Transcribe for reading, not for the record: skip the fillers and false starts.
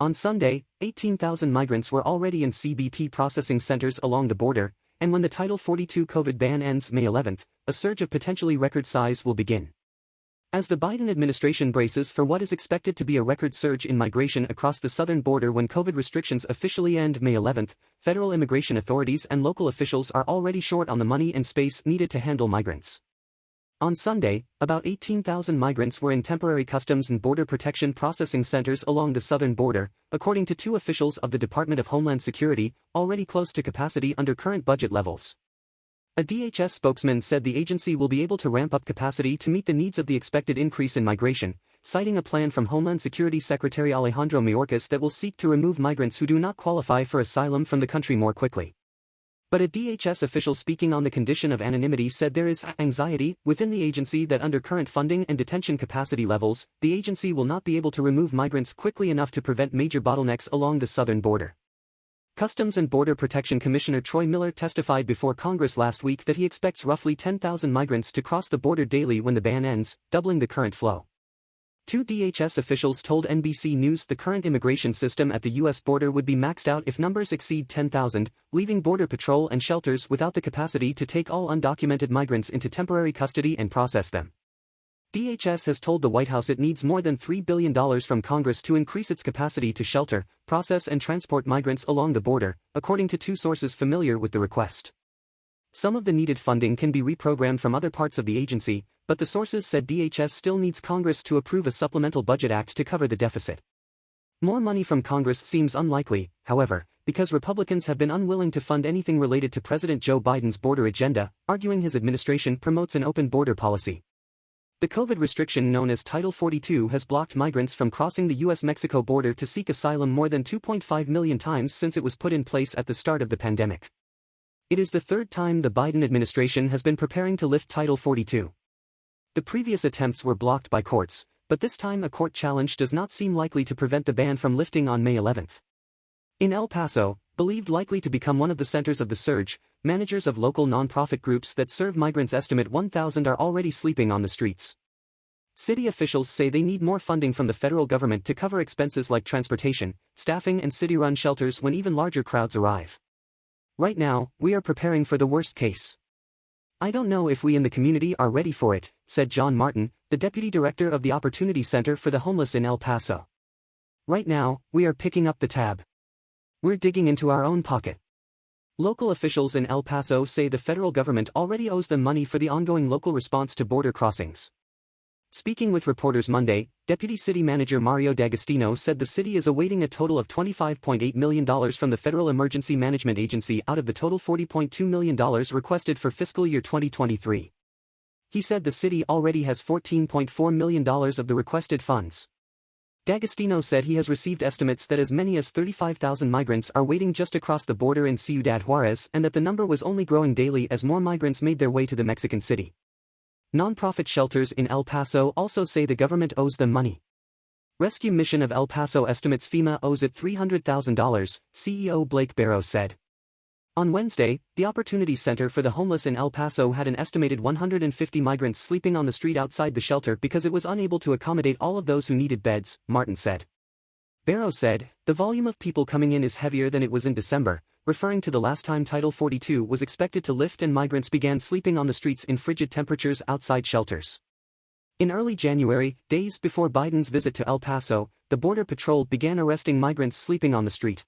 On Sunday, 18,000 migrants were already in CBP processing centers along the border, and when the Title 42 COVID ban ends May 11, a surge of potentially record size will begin. As the Biden administration braces for what is expected to be a record surge in migration across the southern border when COVID restrictions officially end May 11, federal immigration authorities and local officials are already short on the money and space needed to handle migrants. On Sunday, about 18,000 migrants were in temporary customs and border protection processing centers along the southern border, according to two officials of the Department of Homeland Security, already close to capacity under current budget levels. A DHS spokesman said the agency will be able to ramp up capacity to meet the needs of the expected increase in migration, citing a plan from Homeland Security Secretary Alejandro Mayorkas that will seek to remove migrants who do not qualify for asylum from the country more quickly. But a DHS official speaking on the condition of anonymity said there is anxiety within the agency that under current funding and detention capacity levels, the agency will not be able to remove migrants quickly enough to prevent major bottlenecks along the southern border. Customs and Border Protection Commissioner Troy Miller testified before Congress last week that he expects roughly 10,000 migrants to cross the border daily when the ban ends, doubling the current flow. Two DHS officials told NBC News the current immigration system at the U.S. border would be maxed out if numbers exceed 10,000, leaving Border Patrol and shelters without the capacity to take all undocumented migrants into temporary custody and process them. DHS has told the White House it needs more than $3 billion from Congress to increase its capacity to shelter, process and transport migrants along the border, according to two sources familiar with the request. Some of the needed funding can be reprogrammed from other parts of the agency, but the sources said DHS still needs Congress to approve a supplemental budget act to cover the deficit. More money from Congress seems unlikely, however, because Republicans have been unwilling to fund anything related to President Joe Biden's border agenda, arguing his administration promotes an open border policy. The COVID restriction known as Title 42 has blocked migrants from crossing the U.S.-Mexico border to seek asylum more than 2.5 million times since it was put in place at the start of the pandemic. It is the third time the Biden administration has been preparing to lift Title 42. The previous attempts were blocked by courts, but this time a court challenge does not seem likely to prevent the ban from lifting on May 11. In El Paso, believed likely to become one of the centers of the surge, managers of local nonprofit groups that serve migrants estimate 1,000 are already sleeping on the streets. City officials say they need more funding from the federal government to cover expenses like transportation, staffing and city-run shelters when even larger crowds arrive. Right now, we are preparing for the worst case. I don't know if we in the community are ready for it, said John Martin, the deputy director of the Opportunity Center for the Homeless in El Paso. Right now, we are picking up the tab. We're digging into our own pocket. Local officials in El Paso say the federal government already owes them money for the ongoing local response to border crossings. Speaking with reporters Monday, Deputy City Manager Mario D'Agostino said the city is awaiting a total of $25.8 million from the Federal Emergency Management Agency out of the total $40.2 million requested for fiscal year 2023. He said the city already has $14.4 million of the requested funds. D'Agostino said he has received estimates that as many as 35,000 migrants are waiting just across the border in Ciudad Juarez and that the number was only growing daily as more migrants made their way to the Mexican city. Nonprofit shelters in El Paso also say the government owes them money. Rescue Mission of El Paso estimates FEMA owes it $300,000, CEO Blake Barrow said. On Wednesday, the Opportunity Center for the Homeless in El Paso had an estimated 150 migrants sleeping on the street outside the shelter because it was unable to accommodate all of those who needed beds, Martin said. Barrow said, the volume of people coming in is heavier than it was in December, referring to the last time Title 42 was expected to lift and migrants began sleeping on the streets in frigid temperatures outside shelters. In early January, days before Biden's visit to El Paso, the Border Patrol began arresting migrants sleeping on the street.